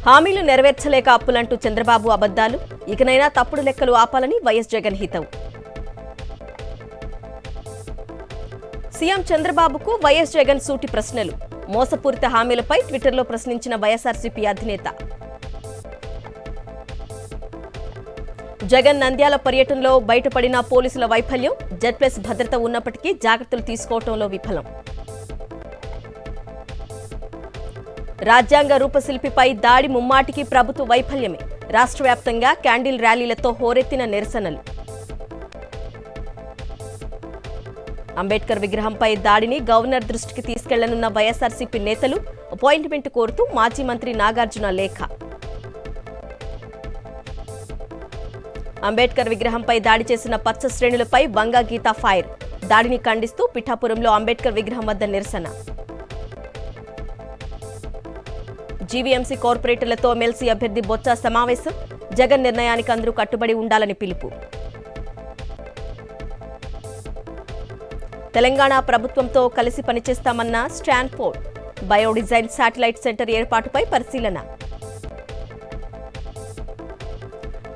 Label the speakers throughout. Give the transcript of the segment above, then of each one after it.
Speaker 1: హామీలు నెరవేర్చలేక అప్పులంటూ చంద్రబాబు అబద్దాలు, ఇకనైనా తప్పుడు లెక్కలు ఆపాలని వైఎస్ జగన్ హితవు. సీఎం చంద్రబాబుకు వైఎస్ జగన్ సూటి ప్రశ్నలు. మోసపూరిత హామీలపై ట్విట్టర్లో ప్రశ్నించిన వైఎస్ఆర్సీపీ అధినేత. జగన్ నంద్యాల పర్యటనలో బయటపడిన పోలీసుల వైఫల్యం, జెడ్+ భద్రత ఉన్నప్పటికీ జాగ్రత్తలు తీసుకోవడంలో విఫలం. రాజ్యాంగ రూపశిల్పిపై దాడి ముమ్మాటికి ప్రభుత్వ వైఫల్యమే. రాష్ట్ర వ్యాప్తంగా క్యాండిల్ ర్యాలీలతో హోరెత్తిన నిరసనలు. అంబేద్కర్ విగ్రహంపై దాడిని గవర్నర్ దృష్టికి తీసుకెళ్లనున్న వైఎస్ఆర్సీపీ నేతలు, అపాయింట్మెంట్ కోరుతూ మాజీ మంత్రి నాగార్జున లేఖ. అంబేద్కర్ విగ్రహంపై దాడి చేసిన పచ్చ శ్రేణులపై వంగా గీత ఫైర్. దాడిని ఖండిస్తూ పిఠాపురంలో అంబేద్కర్ విగ్రహం వద్ద నిరసన. జీవీఎంసీ కార్పొరేటర్లతో ఎమ్మెల్సీ అభ్యర్థి బొత్స సమావేశం. జగన్ నిర్ణయానికి అందరూ కట్టుబడి ఉండాలని పిలుపు. తెలంగాణ ప్రభుత్వంతో కలిసి పనిచేస్తామన్న స్టాన్ఫోర్డ్. బయోడిజైన్ శాటిలైట్ సెంటర్ ఏర్పాటుపై పరిశీలన.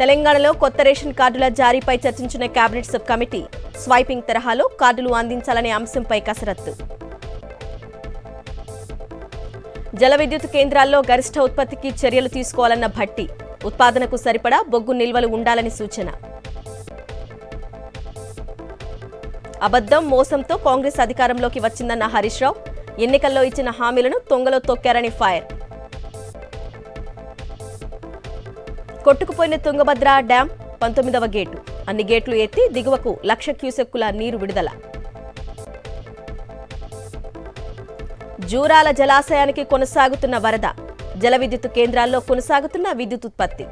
Speaker 1: తెలంగాణలో కొత్త రేషన్ కార్డుల జారీపై చర్చించిన కేబినెట్ సబ్ కమిటీ. స్వైపింగ్ తరహాలో కార్డులు అందించాలనే అంశంపై కసరత్తు. జల విద్యుత్ కేంద్రాల్లో గరిష్ట ఉత్పత్తికి చర్యలు తీసుకోవాలన్న భట్టి. ఉత్పాదనకు సరిపడా బొగ్గు నిల్వలు ఉండాలని సూచన. అబద్ధం, మోసంతో కాంగ్రెస్ అధికారంలోకి వచ్చిందన్న హరీష్ రావు. ఎన్నికల్లో ఇచ్చిన హామీలను తొంగలో తొక్కారని ఫైర్. కొట్టుకుపోయిన తుంగభద్ర డ్యాం 19వ గేటు. అన్ని గేట్లు ఎత్తి దిగువకు 1,00,000 క్యూసెక్కుల నీరు విడుదల. జూరాల జలాశయానికి కొనసాగుతున్న వరద. జల విద్యుత్ కేంద్రాల్లో కొనసాగుతున్న విద్యుత్ ఉత్పత్తి.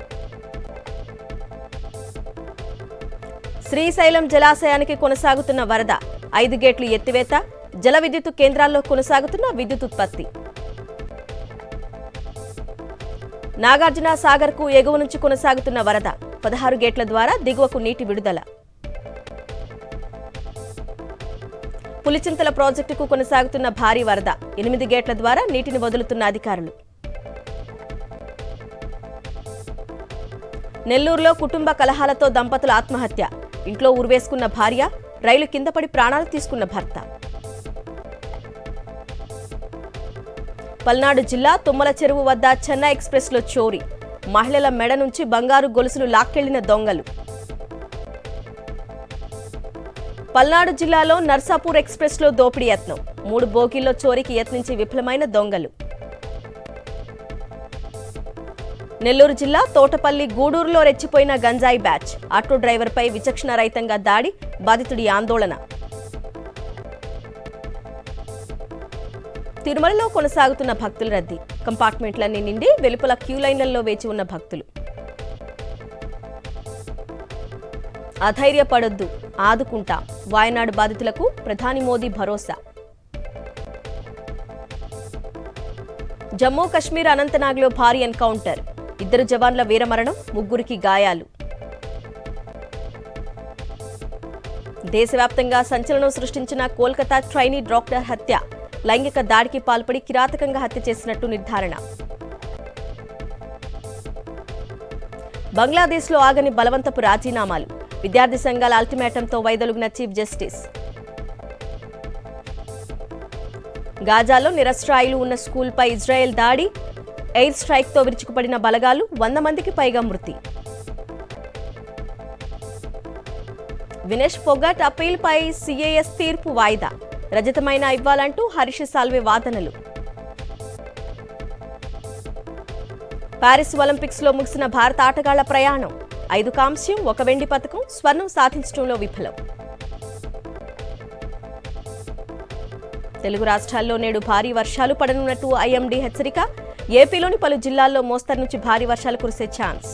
Speaker 1: శ్రీశైలం జలాశయానికి కొనసాగుతున్న వరద. 5 గేట్లు ఎత్తివేత. జల విద్యుత్ కేంద్రాల్లో కొనసాగుతున్న విద్యుత్ ఉత్పత్తి. నాగార్జున సాగర్కు ఎగువ నుంచి కొనసాగుతున్న వరద. 16 గేట్ల ద్వారా దిగువకు నీటి విడుదల. పులిచింతల ప్రాజెక్టుకు కొనసాగుతున్న భారీ వరద. 8 గేట్ల ద్వారా నీటిని వదులుతున్న అధికారులు. నెల్లూరులో కుటుంబ కలహాలతో దంపతుల ఆత్మహత్య. ఇంట్లో ఉరివేసుకున్న భార్య, రైలు కింద పడి ప్రాణాలు తీసుకున్న భర్త. పల్నాడు జిల్లా తుమ్మల చెరువు వద్ద చెన్నై ఎక్స్ప్రెస్లో చోరీ. మహిళల మెడ నుంచి బంగారు గొలుసులు లాక్కెళ్లిన దొంగలు. పల్నాడు జిల్లాలో నర్సాపూర్ ఎక్స్ప్రెస్లో దోపిడీ యత్నం. 3 బోగీల్లో చోరీకి యత్నించి విఫలమైన దొంగలు. నెల్లూరు జిల్లా తోటపల్లి గూడూరులో రెచ్చిపోయిన గంజాయి బ్యాచ్. ఆటో డ్రైవర్పై విచక్షణ రహితంగా దాడి, బాధితుడి ఆందోళన. తిరుమలలో కొనసాగుతున్న భక్తుల రద్దీ. కంపార్ట్మెంట్లన్నీ నిండి వెలుపల క్యూ లైన్లలో వేచి ఉన్న భక్తులు. అధైర్యపడొద్దు, ఆదుకుంటా. వాయనాడు బాధితులకు ప్రధాని మోదీ భరోసా. జమ్మూ కశ్మీర్ అనంతనాగ్లో భారీ ఎన్కౌంటర్. 2 జవాన్ల వీరమరణం, 3కి గాయాలు. దేశవ్యాప్తంగా సంచలనం సృష్టించిన కోల్కతా ట్రైనీ డాక్టర్ హత్య. లైంగిక దాడికి పాల్పడి కిరాతకంగా హత్య చేసినట్టు నిర్ధారణ. బంగ్లాదేశ్లో ఆగని బలవంతపు రాజీనామాలు. విద్యార్థి సంఘాల అల్టిమేటంతో వైదొలుగిన చీఫ్ జస్టిస్. గాజాలో నిరస్త్రాయులు ఉన్న స్కూల్పై ఇజ్రాయెల్ దాడి. ఎయిర్ స్ట్రైక్తో విరుచుకుపడిన బలగాలు. 100 మందికి పైగా మృతి. వినేష్ ఫోగట్ అప్పీల్పై సీఏఎస్ తీర్పు వాయిదా. రజతమైన ఇవ్వాలంటూ హరీష్ సాల్వే వాదనలు. పారిస్ ఒలింపిక్స్లో ముగిసిన భారత ఆటగాళ్ల ప్రయాణం. 5 కాంస్యం, 1 వెండి పతకం, స్వర్ణం సాధించడంలో విఫలం. తెలుగు రాష్ట్రాల్లో నేడు భారీ వర్షాలు పడనున్నట్టు ఐఎండీ హెచ్చరిక. ఏపీలోని పలు జిల్లాల్లో మోస్తరు నుంచి భారీ వర్షాలు కురిసే ఛాన్స్.